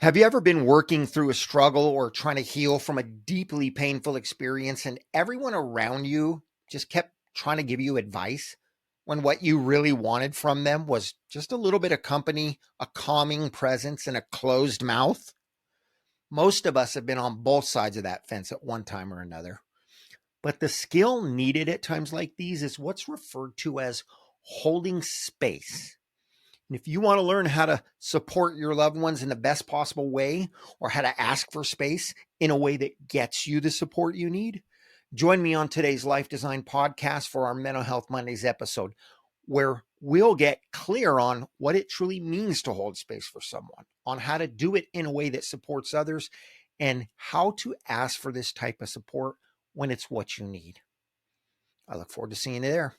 Have you ever been working through a struggle or trying to heal from a deeply painful experience and everyone around you just kept trying to give you advice when what you really wanted from them was just a little bit of company, a calming presence, and a closed mouth? Most of us have been on both sides of that fence at one time or another. But the skill needed at times like these is what's referred to as holding space. And if you want to learn how to support your loved ones in the best possible way, or how to ask for space in a way that gets you the support you need, join me on today's Life Design podcast for our Mental Health Mondays episode, where we'll get clear on what it truly means to hold space for someone, on how to do it in a way that supports others, and how to ask for this type of support when it's what you need. I look forward to seeing you there.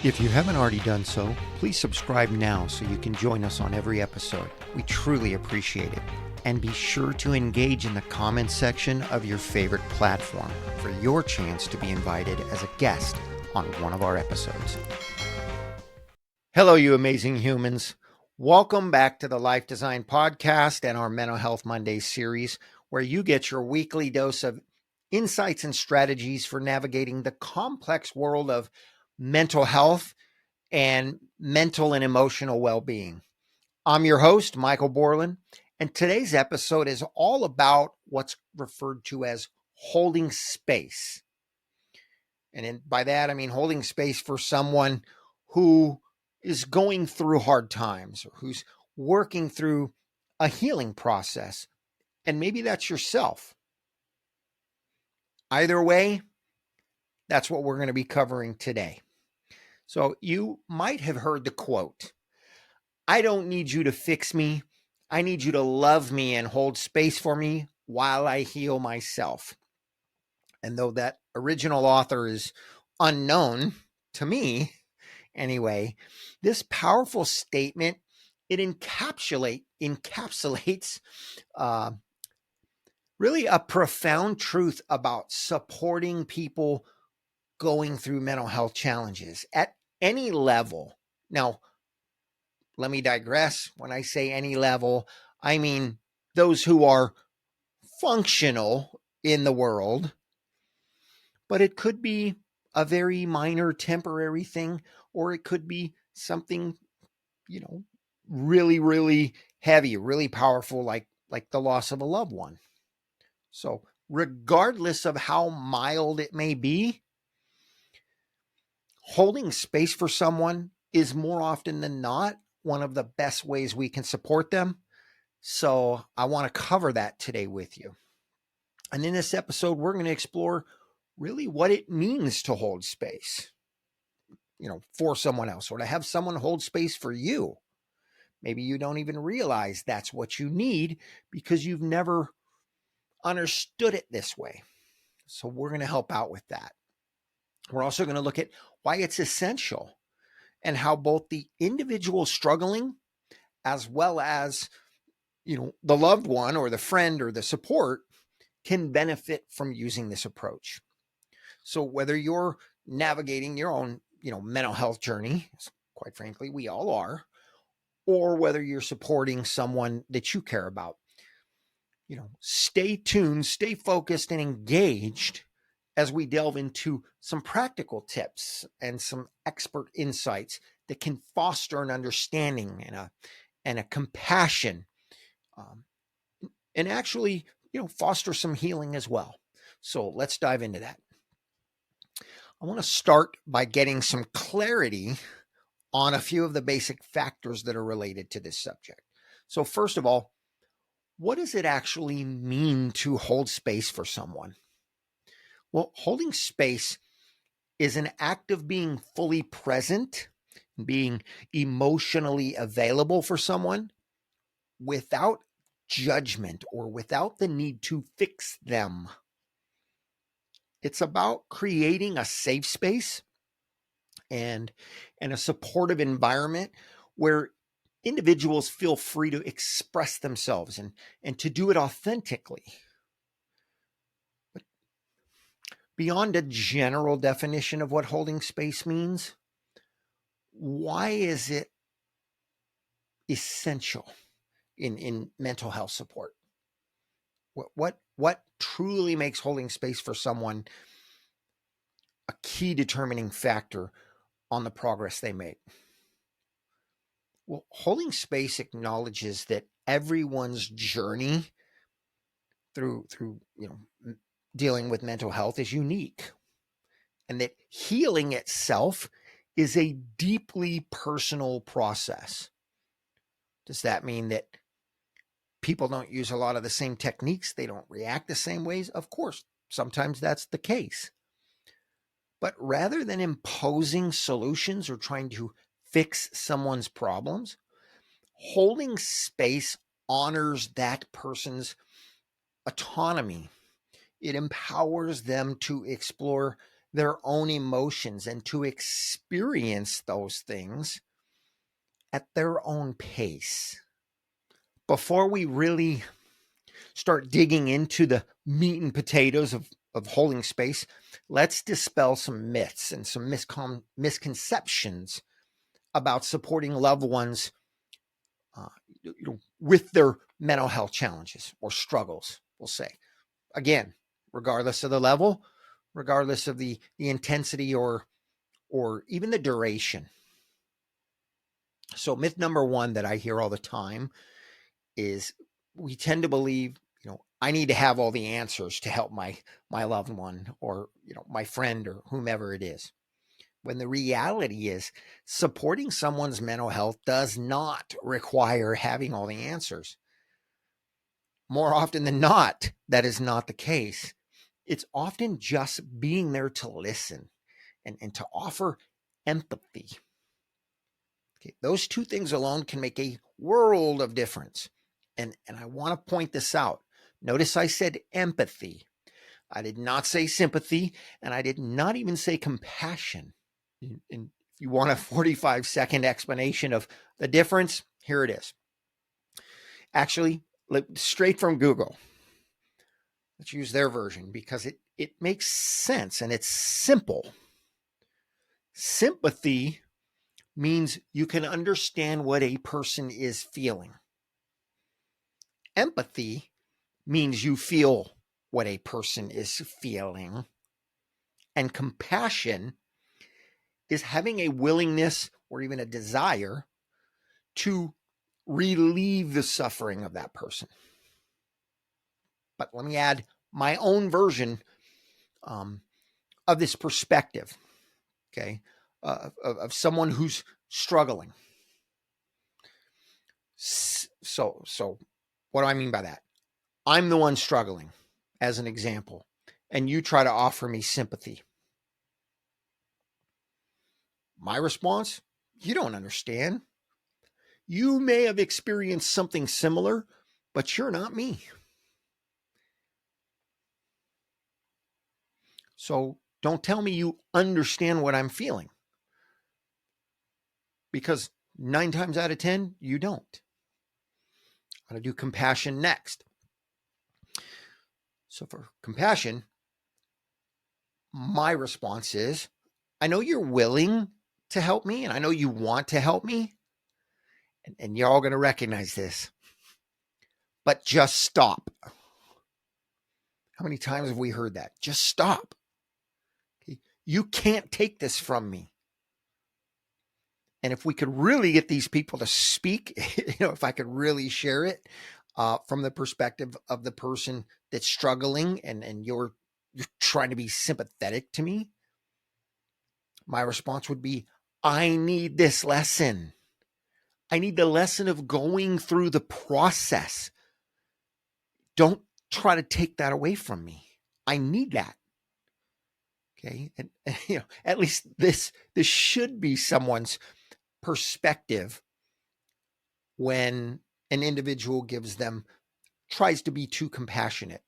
If you haven't already done so, please subscribe now so you can join us on every episode. We truly appreciate it. And be sure to engage in the comments section of your favorite platform for your chance to be invited as a guest on one of our episodes. Hello, you amazing humans. Welcome back to the Life Design podcast and our Mental Health Mondays series, where you get your weekly dose of insights and strategies for navigating the complex world of mental health and mental and emotional well-being. I'm your host, Michael Borland, and today's episode is all about what's referred to as holding space. And by that, I mean holding space for someone who is going through hard times or who's working through a healing process. And maybe that's yourself. Either way, that's what we're going to be covering today. So you might have heard the quote, "I don't need you to fix me. I need you to love me and hold space for me while I heal myself." And though that original author is unknown to me, anyway, this powerful statement, it encapsulates really a profound truth about supporting people going through mental health challenges at any level. Now, let me digress. When I say any level, I mean those who are functional in the world, but it could be a very minor temporary thing, or it could be something, really, really heavy, really powerful, like the loss of a loved one. So regardless of how mild it may be, holding space for someone is more often than not one of the best ways we can support them. So I want to cover that today with you. And in this episode, we're going to explore really what it means to hold space, for someone else, or to have someone hold space for you. Maybe you don't even realize that's what you need because you've never understood it this way. So we're going to help out with that. We're also going to look at why it's essential and how both the individual struggling as well as, the loved one or the friend or the support can benefit from using this approach. So whether you're navigating your own, mental health journey, quite frankly, we all are, or whether you're supporting someone that you care about, stay tuned, stay focused and engaged as we delve into some practical tips and some expert insights that can foster an understanding and a compassion, and actually, foster some healing as well. So let's dive into that. I want to start by getting some clarity on a few of the basic factors that are related to this subject. So first of all, what does it actually mean to hold space for someone? Well, holding space is an act of being fully present, being emotionally available for someone without judgment or without the need to fix them. It's about creating a safe space and a supportive environment where individuals feel free to express themselves and to do it authentically. But beyond a general definition of what holding space means, why is it essential? in mental health support? What truly makes holding space for someone a key determining factor on the progress they make? Well, holding space acknowledges that everyone's journey through dealing with mental health is unique, and that healing itself is a deeply personal process. Does that mean that people don't use a lot of the same techniques? They don't react the same ways? Of course, sometimes that's the case. But rather than imposing solutions or trying to fix someone's problems, holding space honors that person's autonomy. It empowers them to explore their own emotions and to experience those things at their own pace. Before we really start digging into the meat and potatoes of holding space, let's dispel some myths and some misconceptions about supporting loved ones with their mental health challenges or struggles, we'll say. Again, regardless of the level, regardless of the intensity or even the duration. So myth number one that I hear all the time is we tend to believe, I need to have all the answers to help my loved one or, my friend or whomever it is. When the reality is supporting someone's mental health does not require having all the answers. More often than not, that is not the case. It's often just being there to listen and to offer empathy. Okay, those two things alone can make a world of difference. And I want to point this out. Notice I said empathy. I did not say sympathy, and I did not even say compassion. And if you want a 45-second explanation of the difference, here it is. Actually, straight from Google. Let's use their version because it makes sense and it's simple. Sympathy means you can understand what a person is feeling. Empathy means you feel what a person is feeling. And compassion is having a willingness or even a desire to relieve the suffering of that person. But let me add my own version of this perspective, okay, of someone who's struggling. So what do I mean by that? I'm the one struggling, as an example, and you try to offer me sympathy. My response, you don't understand. You may have experienced something similar, but you're not me. So don't tell me you understand what I'm feeling, because 9 times out of 10, you don't. I'm going to do compassion next. So for compassion, my response is, I know you're willing to help me, and I know you want to help me, and you're all going to recognize this, but just stop. How many times have we heard that? Just stop. Okay? You can't take this from me. And if we could really get these people to speak, if I could really share it from the perspective of the person that's struggling and you're trying to be sympathetic to me, my response would be, I need this lesson. I need the lesson of going through the process. Don't try to take that away from me. I need that. Okay. And at least this should be someone's perspective when an individual tries to be too compassionate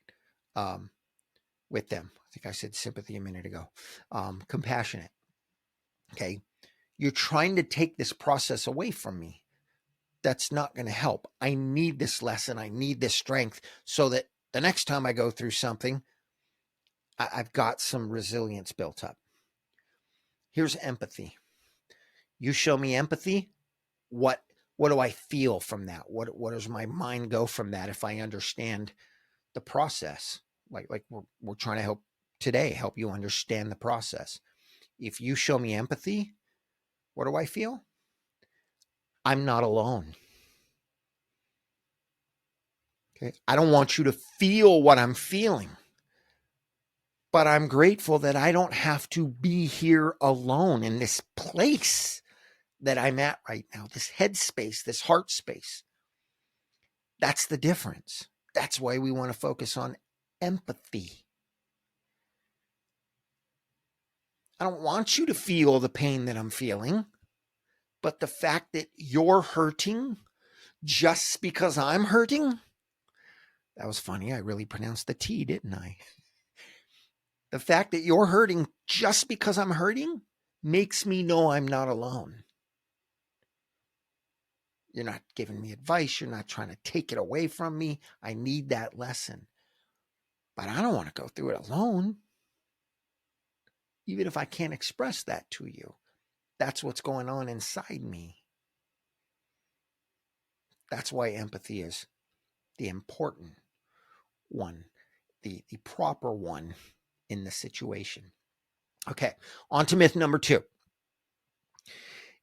with them. I think I said sympathy a minute ago. Compassionate. Okay. You're trying to take this process away from me. That's not going to help. I need this lesson. I need this strength so that the next time I go through something, I've got some resilience built up. Here's empathy. You show me empathy. What what do I feel from that? What does my mind go from that if I understand the process? Like we're trying to help you understand the process. If you show me empathy, what do I feel? I'm not alone. Okay. I don't want you to feel what I'm feeling, but I'm grateful that I don't have to be here alone in this place that I'm at right now, this head space, this heart space. That's the difference. That's why we want to focus on empathy. I don't want you to feel the pain that I'm feeling, but the fact that you're hurting just because I'm hurting, that was funny. I really pronounced the T, didn't I? The fact that you're hurting just because I'm hurting makes me know I'm not alone. You're not giving me advice. You're not trying to take it away from me. I need that lesson. But I don't want to go through it alone, even if I can't express that to you. That's what's going on inside me. That's why empathy is the important one, the proper one in the situation. Okay, on to myth number 2.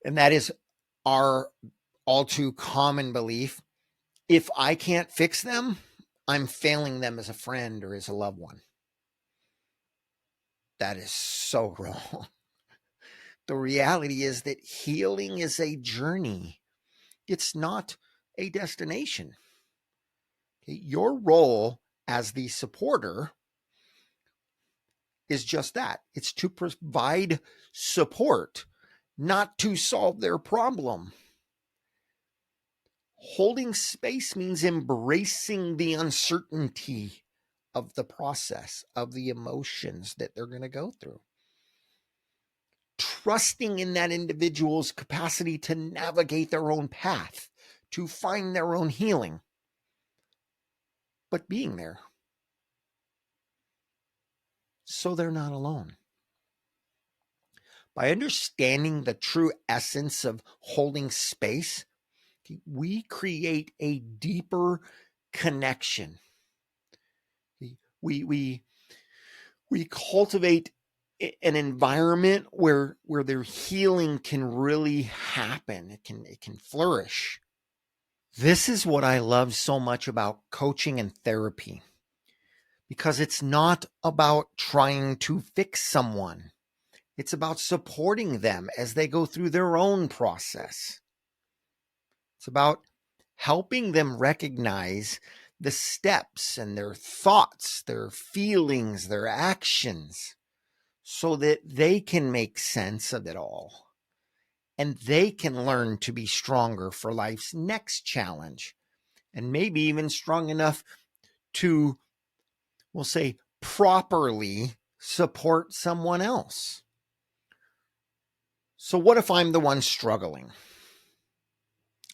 And that is our all too common belief. If I can't fix them, I'm failing them as a friend or as a loved one. That is so wrong. The reality is that healing is a journey. It's not a destination. Okay? Your role as the supporter is just that. It's to provide support, not to solve their problem. Holding space means embracing the uncertainty of the process, of the emotions that they're going to go through. Trusting in that individual's capacity to navigate their own path, to find their own healing, but being there so they're not alone. By understanding the true essence of holding space, we create a deeper connection. We cultivate an environment where their healing can really happen. It can flourish. This is what I love so much about coaching and therapy, because it's not about trying to fix someone. It's about supporting them as they go through their own process. It's about helping them recognize the steps and their thoughts, their feelings, their actions, so that they can make sense of it all. And they can learn to be stronger for life's next challenge, and maybe even strong enough to, we'll say, properly support someone else. So what if I'm the one struggling?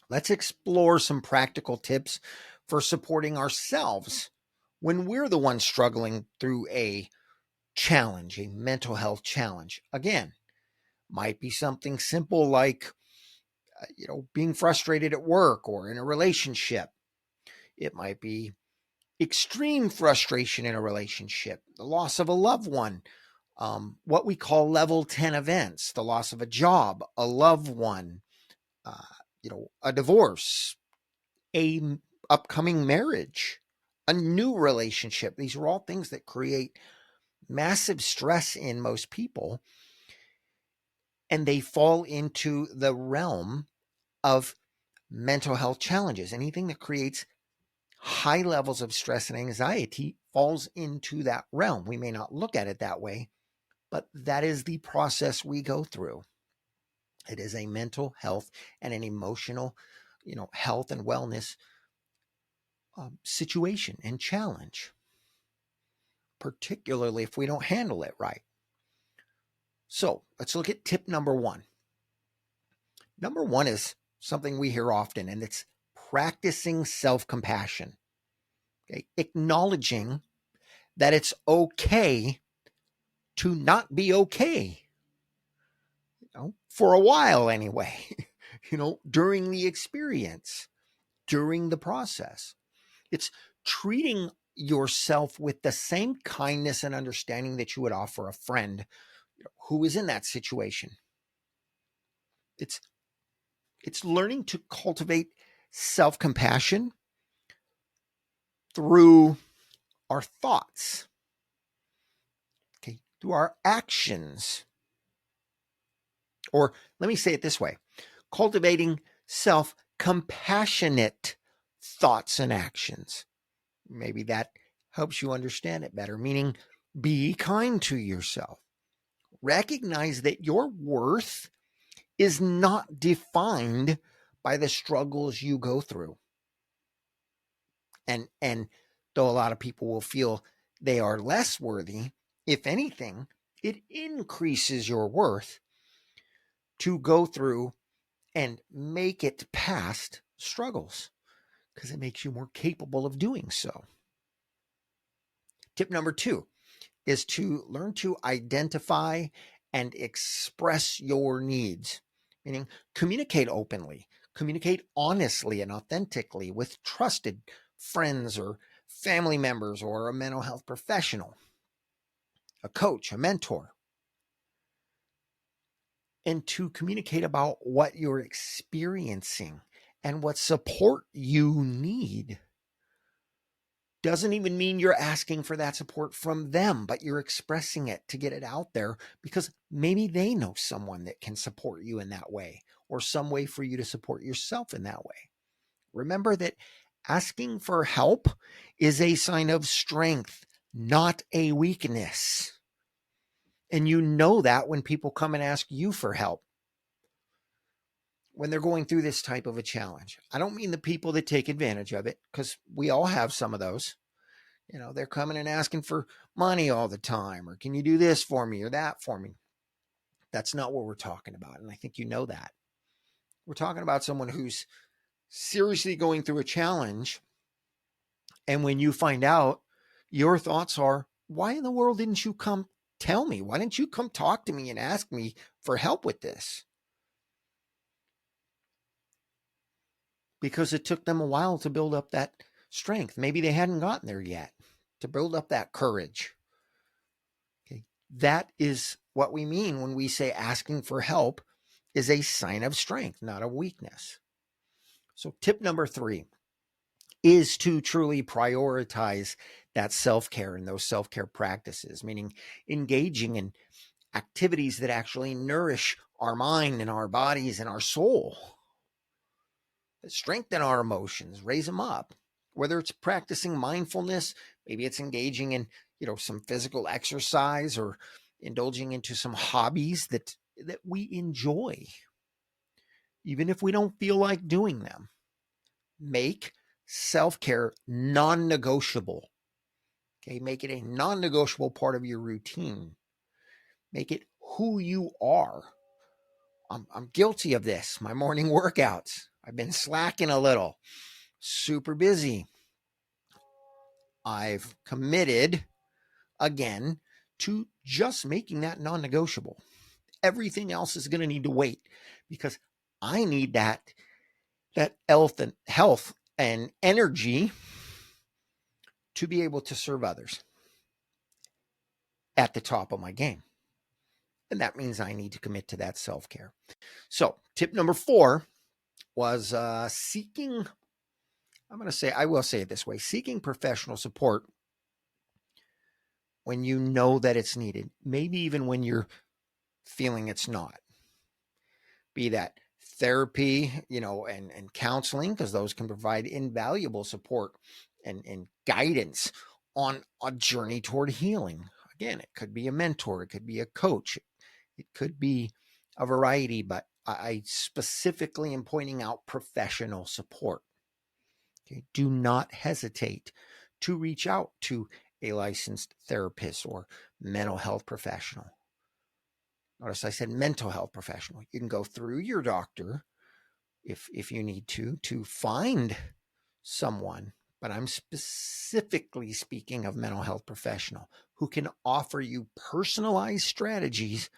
Let's explore some practical tips for supporting ourselves when we're the one struggling through a challenge, a mental health challenge. Again, might be something simple like, being frustrated at work or in a relationship. It might be extreme frustration in a relationship, the loss of a loved one, what we call level 10 events, the loss of a job, a loved one, a divorce, a upcoming marriage, a new relationship. These are all things that create massive stress in most people, and they fall into the realm of mental health challenges. Anything that creates high levels of stress and anxiety falls into that realm. We may not look at it that way, but that is the process we go through. It is a mental health and an emotional, health and wellness situation and challenge, particularly if we don't handle it right. So let's look at tip number 1. Number 1 is something we hear often, and it's practicing self-compassion. Okay? Acknowledging that it's okay to not be okay, for a while anyway. during the experience, during the process. It's treating yourself with the same kindness and understanding that you would offer a friend who is in that situation. It's learning to cultivate self-compassion through our thoughts, okay, through our actions. Or let me say it this way, cultivating self-compassionate thoughts and actions. Maybe that helps you understand it better, meaning be kind to yourself. Recognize that your worth is not defined by the struggles you go through. And though a lot of people will feel they are less worthy, if anything, it increases your worth to go through and make it past struggles, because it makes you more capable of doing so. Tip number 2 is to learn to identify and express your needs, meaning communicate openly, communicate honestly and authentically with trusted friends or family members or a mental health professional, a coach, a mentor, and to communicate about what you're experiencing and what support you need. Doesn't even mean you're asking for that support from them, but you're expressing it to get it out there because maybe they know someone that can support you in that way, or some way for you to support yourself in that way. Remember that asking for help is a sign of strength, not a weakness. And you know that when people come and ask you for help, when they're going through this type of a challenge. I don't mean the people that take advantage of it, because we all have some of those. They're coming and asking for money all the time, or can you do this for me or that for me? That's not what we're talking about. And I think you know that. We're talking about someone who's seriously going through a challenge. And when you find out, your thoughts are, why in the world didn't you come tell me? Why didn't you come talk to me and ask me for help with this? Because it took them a while to build up that strength. Maybe they hadn't gotten there yet, to build up that courage. Okay. That is what we mean when we say asking for help is a sign of strength, not a weakness. So tip number 3 is to truly prioritize that self-care and those self-care practices, meaning engaging in activities that actually nourish our mind and our bodies and our soul, that strengthen our emotions, raise them up. Whether it's practicing mindfulness, maybe it's engaging in, some physical exercise, or indulging into some hobbies that we enjoy, even if we don't feel like doing them. Make self-care non-negotiable. Okay, make it a non-negotiable part of your routine. Make it who you are. I'm guilty of this. My morning workouts, I've been slacking a little, super busy. I've committed again to just making that non-negotiable. Everything else is going to need to wait, because I need that health and energy to be able to serve others at the top of my game. And that means I need to commit to that self-care. So tip number 4 was seeking, I will say it this way, seeking professional support when you know that it's needed, maybe even when you're feeling it's not. Be that therapy, and counseling, because those can provide invaluable support and guidance on a journey toward healing. Again, it could be a mentor, it could be a coach, it could be a variety, but I specifically am pointing out professional support. Okay? Do not hesitate to reach out to a licensed therapist or mental health professional. Notice I said mental health professional. You can go through your doctor if you need to find someone, but I'm specifically speaking of mental health professional who can offer you personalized strategies,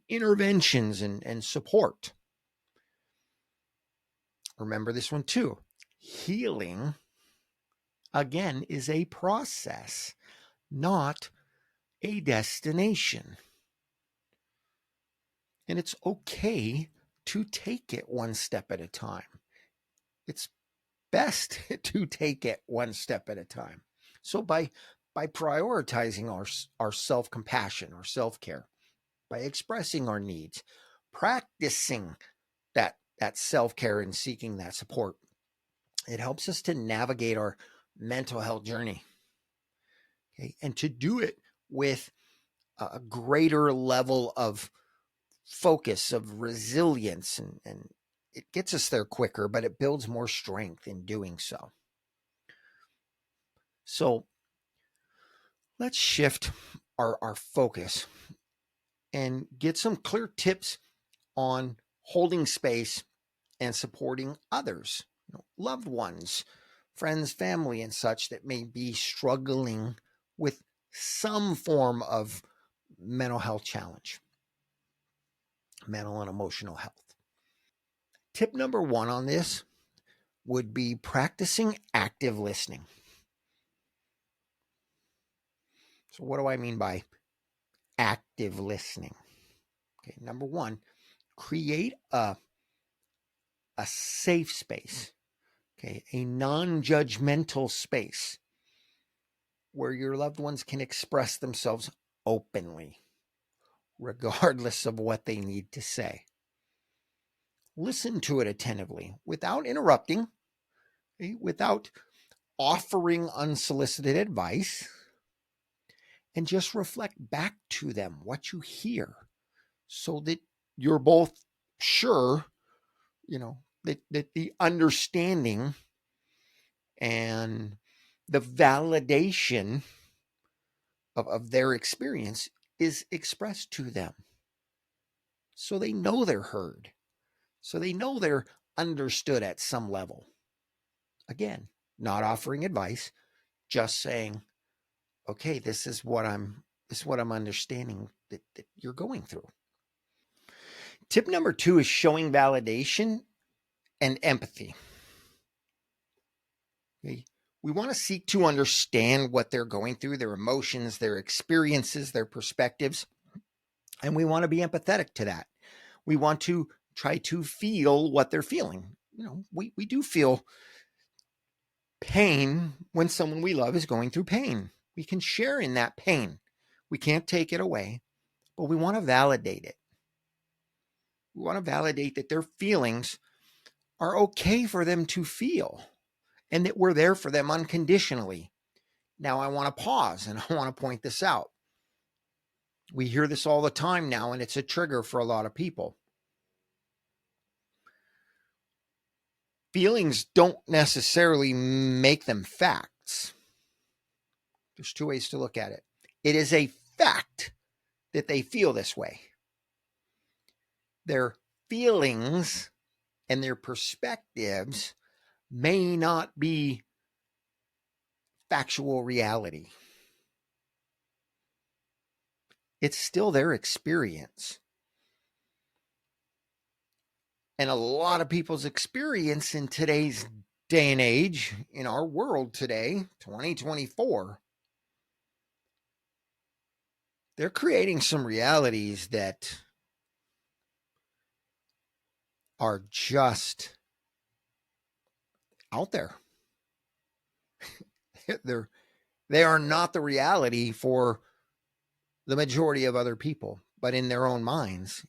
interventions and support. Remember this one too. Healing, again, is a process, not a destination. And it's okay to take it one step at a time. It's best to take it one step at a time. So by prioritizing our self-compassion, our self-care, by expressing our needs, practicing that self-care and seeking that support, it helps us to navigate our mental health journey. Okay? And to do it with a greater level of focus, of resilience, and it gets us there quicker, but it builds more strength in doing so. So let's shift our focus and get some clear tips on holding space and supporting others, loved ones, friends, family, and such that may be struggling with some form of mental health challenge, mental and emotional health. Tip number one on this would be practicing active listening. So what do I mean by active listening? Okay, number one, create a safe space, okay, a non-judgmental space where your loved ones can express themselves openly, regardless of what they need to say. Listen to it attentively without interrupting, okay, without offering unsolicited advice, and just reflect back to them what you hear so that you're both sure, that the understanding and the validation of their experience is expressed to them. So they know they're heard. So they know they're understood at some level. Again, not offering advice, just saying, okay, this is what I'm understanding that you're going through. Tip number two is showing validation and empathy. Okay. We want to seek to understand what they're going through, their emotions, their experiences, their perspectives, and we want to be empathetic to that. We want to try to feel what they're feeling. We do feel pain when someone we love is going through pain. We can share in that pain. We can't take it away, but we want to validate it. We want to validate that their feelings are okay for them to feel and that we're there for them unconditionally. Now, I want to pause and I want to point this out. We hear this all the time now, and it's a trigger for a lot of people. Feelings don't necessarily make them facts. There's two ways to look at it. It is a fact that they feel this way. Their feelings and their perspectives may not be factual reality. It's still their experience. And a lot of people's experience in today's day and age, in our world today, 2024, they're creating some realities that are just out there. They are not the reality for the majority of other people, but in their own minds,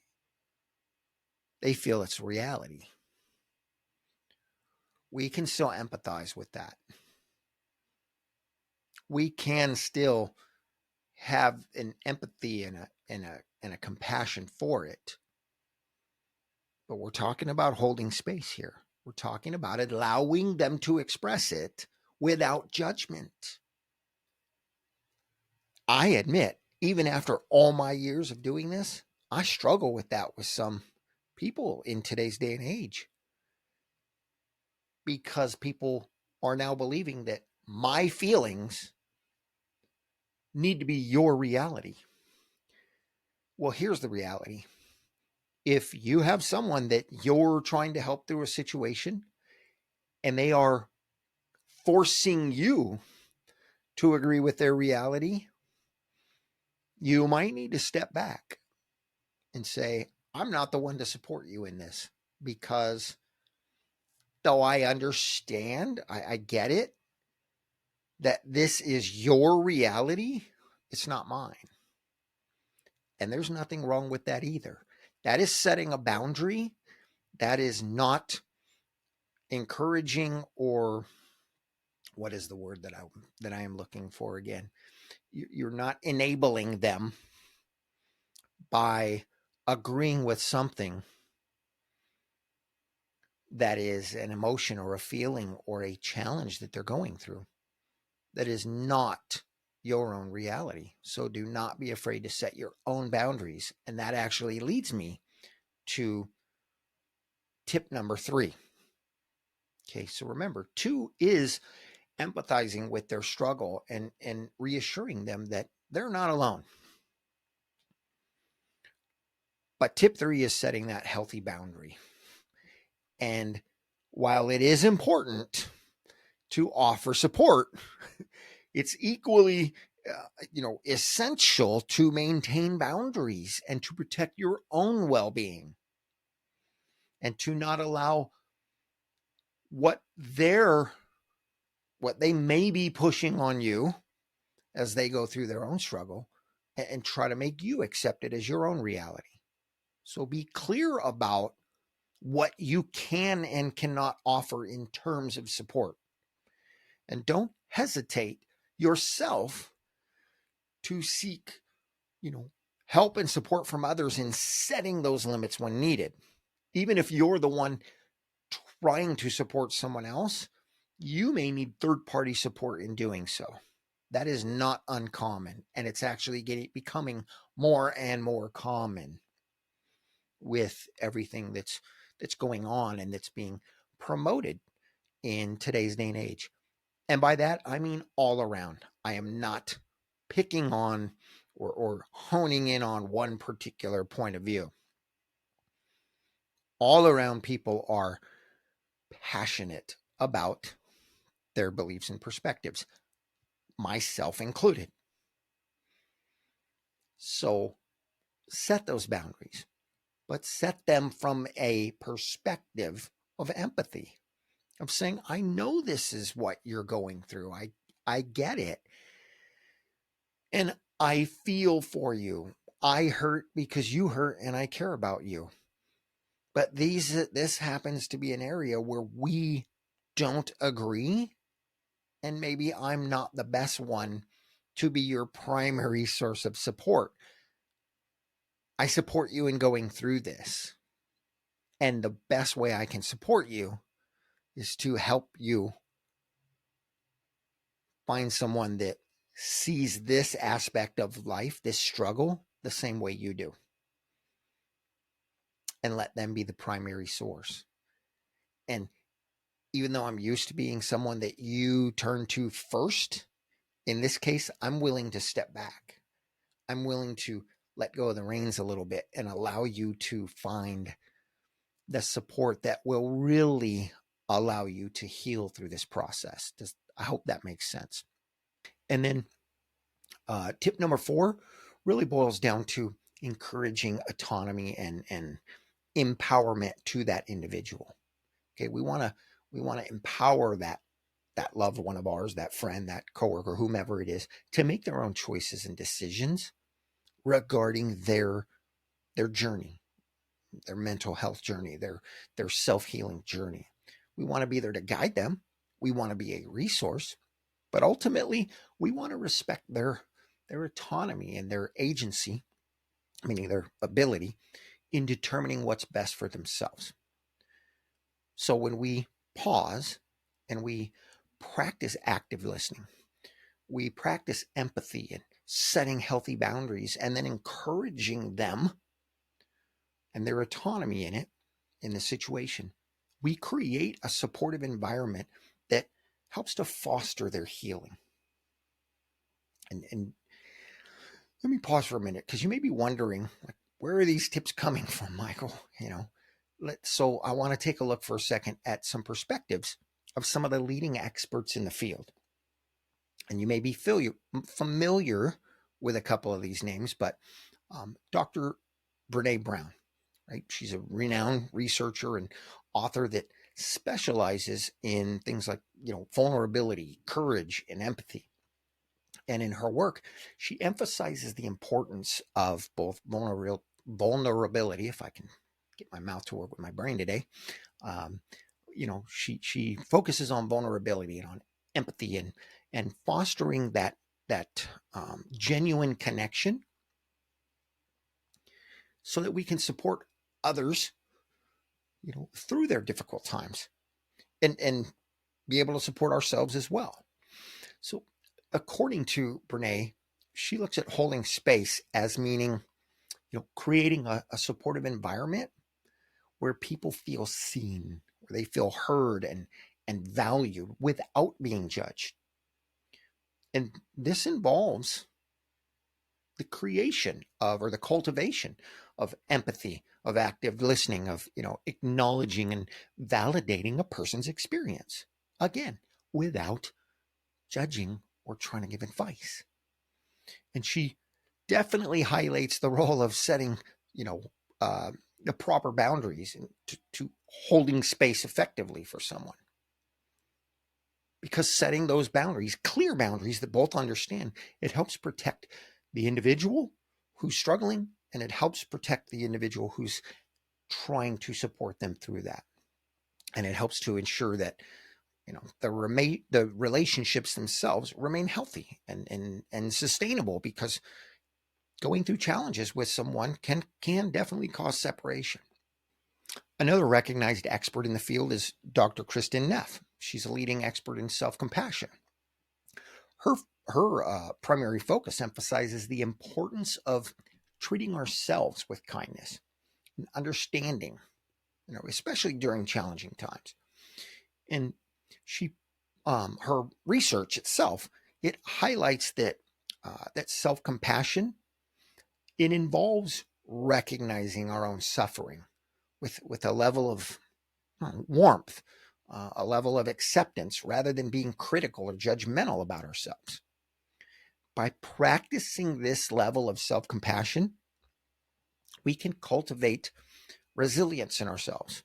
they feel it's reality. We can still empathize with that. We can still have an empathy and a compassion for it. But we're talking about holding space here. We're talking about allowing them to express it without judgment. I admit, even after all my years of doing this, I struggle with that with some people in today's day and age. Because people are now believing that my feelings need to be your reality. Well, here's the reality. If you have someone that you're trying to help through a situation and they are forcing you to agree with their reality, you might need to step back and say, I'm not the one to support you in this, because though I understand, I get it, that this is your reality, it's not mine. And there's nothing wrong with that either. That is setting a boundary. That is not encouraging, or what is the word that I am looking for again? You're not enabling them by agreeing with something that is an emotion or a feeling or a challenge that they're going through. That is not your own reality. So do not be afraid to set your own boundaries. And that actually leads me to tip number 3. Okay, so remember, 2 is empathizing with their struggle and reassuring them that they're not alone. But tip 3 is setting that healthy boundary. And while it is important to offer support, it's equally essential to maintain boundaries and to protect your own well-being, and to not allow what they may be pushing on you as they go through their own struggle, and try to make you accept it as your own reality. So be clear about what you can and cannot offer in terms of support. And don't hesitate yourself to seek, help and support from others in setting those limits when needed. Even if you're the one trying to support someone else, you may need third-party support in doing so. That is not uncommon, and it's actually becoming more and more common with everything that's going on and that's being promoted in today's day and age. And by that, I mean all around. I am not picking on or honing in on one particular point of view. All around, people are passionate about their beliefs and perspectives, myself included. So set those boundaries, but set them from a perspective of empathy, of saying, I know this is what you're going through. I get it. And I feel for you. I hurt because you hurt, and I care about you. But this happens to be an area where we don't agree, and maybe I'm not the best one to be your primary source of support. I support you in going through this. And the best way I can support you is to help you find someone that sees this aspect of life, this struggle, the same way you do. And let them be the primary source. And even though I'm used to being someone that you turn to first, in this case, I'm willing to step back. I'm willing to let go of the reins a little bit and allow you to find the support that will really allow you to heal through this process. I hope that makes sense. And then tip number 4 really boils down to encouraging autonomy and empowerment to that individual. Okay, we want to empower that loved one of ours, that friend, that coworker, whomever it is, to make their own choices and decisions regarding their journey, their mental health journey, their self-healing journey. We want to be there to guide them. We want to be a resource, but ultimately we want to respect their autonomy and their agency, meaning their ability in determining what's best for themselves. So when we pause and we practice active listening, we practice empathy and setting healthy boundaries, and then encouraging them and their autonomy in the situation, we create a supportive environment that helps to foster their healing. And let me pause for a minute, because you may be wondering, like, where are these tips coming from, Michael? So I want to take a look for a second at some perspectives of some of the leading experts in the field. And you may be familiar with a couple of these names, but Dr. Brene Brown, right? She's a renowned researcher and author that specializes in things like, vulnerability, courage, and empathy. And in her work, she emphasizes the importance of both vulnerability, if I can get my mouth to work with my brain today. Um, she focuses on vulnerability and on empathy and fostering that genuine connection so that we can support others, through their difficult times and be able to support ourselves as well. So, according to Brene, she looks at holding space as meaning, creating a supportive environment where people feel seen, where they feel heard and valued without being judged. And this involves the creation of, or the cultivation of, empathy, of active listening, of, acknowledging and validating a person's experience. Again, without judging or trying to give advice. And she definitely highlights the role of setting, the proper boundaries to holding space effectively for someone. Because setting those boundaries, clear boundaries that both understand, it helps protect the individual who's struggling, and it helps protect the individual who's trying to support them through that. And it helps to ensure that, the relationships themselves remain healthy and sustainable, because going through challenges with someone can definitely cause separation. Another recognized expert in the field is Dr. Kristen Neff. She's a leading expert in self-compassion. Her primary focus emphasizes the importance of treating ourselves with kindness and understanding, especially during challenging times. And her research itself, it highlights that self-compassion, it involves recognizing our own suffering with a level of warmth, a level of acceptance, rather than being critical or judgmental about ourselves. By practicing this level of self-compassion, we can cultivate resilience in ourselves.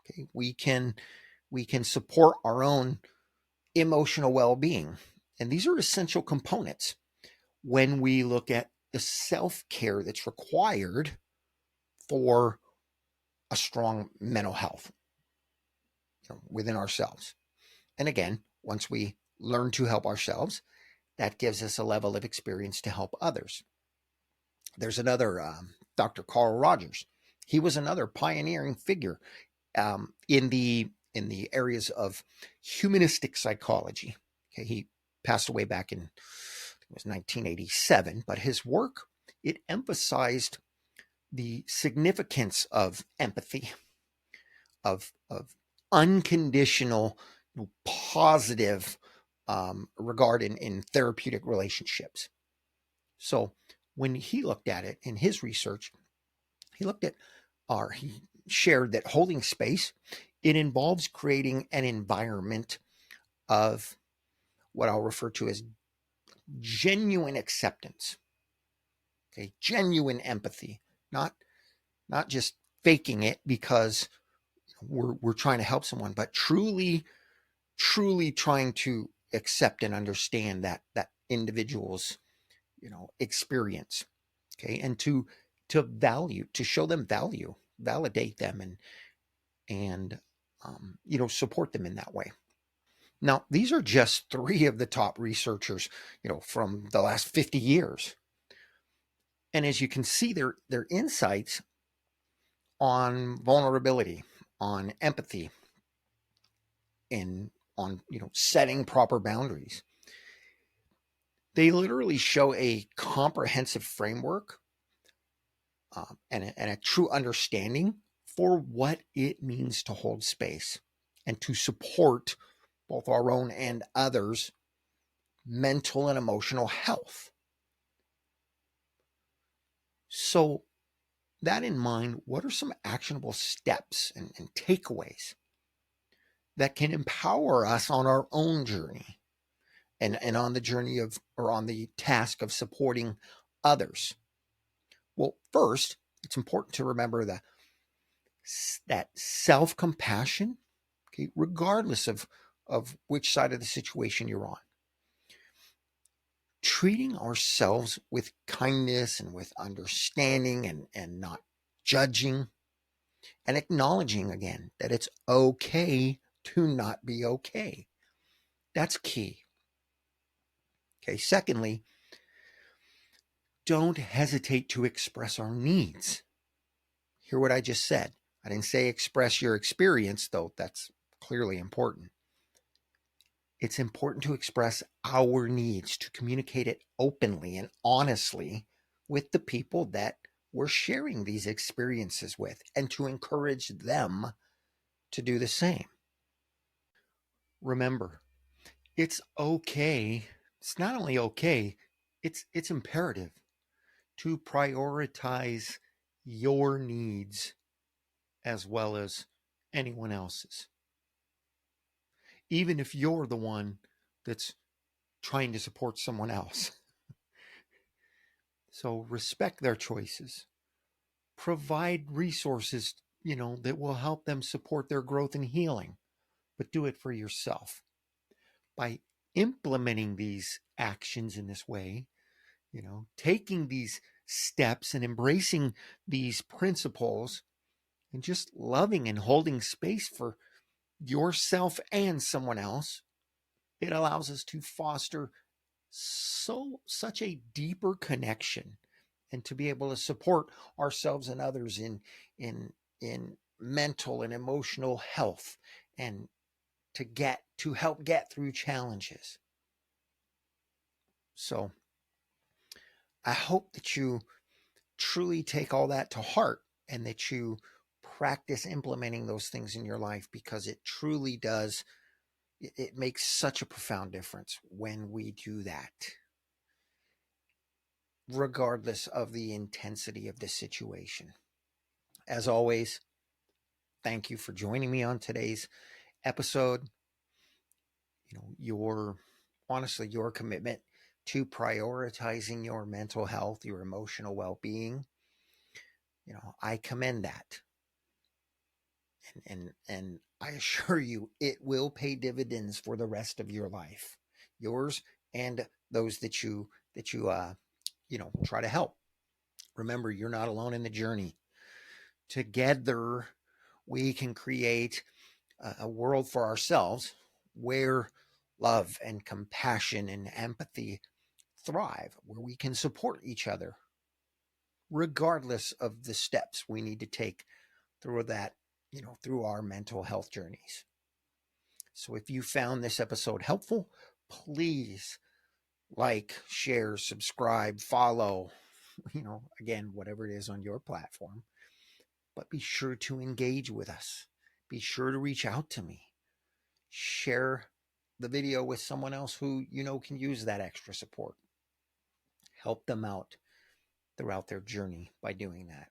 Okay? We can support our own emotional well-being. And these are essential components when we look at the self-care that's required for a strong mental health, within ourselves. And again, once we learn to help ourselves, that gives us a level of experience to help others. There's another Dr. Carl Rogers. He was another pioneering figure in the areas of humanistic psychology. Okay, he passed away back in, it was 1987, but his work, it emphasized the significance of empathy, of unconditional, positive regard in therapeutic relationships. So when he looked at it in his research, he shared that holding space, it involves creating an environment of what I'll refer to as genuine acceptance. Okay, genuine empathy, not just faking it because we're trying to help someone, but truly trying to accept and understand that individual's, experience. Okay, and to show them value, validate them, and support them in that way. Now, these are just 3 of the top researchers, from the last 50 years. And as you can see, their insights on vulnerability, on empathy, and on, setting proper boundaries. They literally show a comprehensive framework and a true understanding for what it means to hold space and to support both our own and others' mental and emotional health. So, that in mind, what are some actionable steps and takeaways that can empower us on our own journey and on the journey of, or on the task of supporting others. Well, first, it's important to remember that self-compassion, okay, regardless of which side of the situation you're on. Treating ourselves with kindness and with understanding and not judging, and acknowledging again that it's okay to not be okay. That's key. Okay, secondly, don't hesitate to express our needs. Hear what I just said. I didn't say express your experience, though that's clearly important. It's important to express our needs, to communicate it openly and honestly with the people that we're sharing these experiences with, and to encourage them to do the same. Remember, it's okay. It's not only okay, it's imperative to prioritize your needs as well as anyone else's. Even if you're the one that's trying to support someone else. So respect their choices. Provide resources, that will help them support their growth and healing, but do it for yourself. By implementing these actions in this way, taking these steps and embracing these principles and just loving and holding space for yourself and someone else, it allows us to foster such a deeper connection, and to be able to support ourselves and others in mental and emotional health, and to help get through challenges. So I hope that you truly take all that to heart, and that you practice implementing those things in your life, because it truly does. It makes such a profound difference when we do that, regardless of the intensity of the situation. As always, thank you for joining me on today's episode. Your commitment to prioritizing your mental health, your emotional well-being, I commend that. And I assure you, it will pay dividends for the rest of your life, yours and those that you try to help. Remember, you're not alone in the journey. Together, we can create a world for ourselves where love and compassion and empathy thrive, where we can support each other, regardless of the steps we need to take through that, through our mental health journeys. So if you found this episode helpful, please like, share, subscribe, follow, again, whatever it is on your platform. But be sure to engage with us. Be sure to reach out to me. Share the video with someone else who can use that extra support. Help them out throughout their journey by doing that.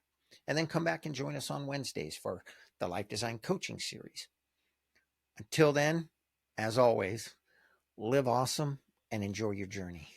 And then come back and join us on Wednesdays for the Life Design Coaching Series. Until then, as always, live awesome and enjoy your journey.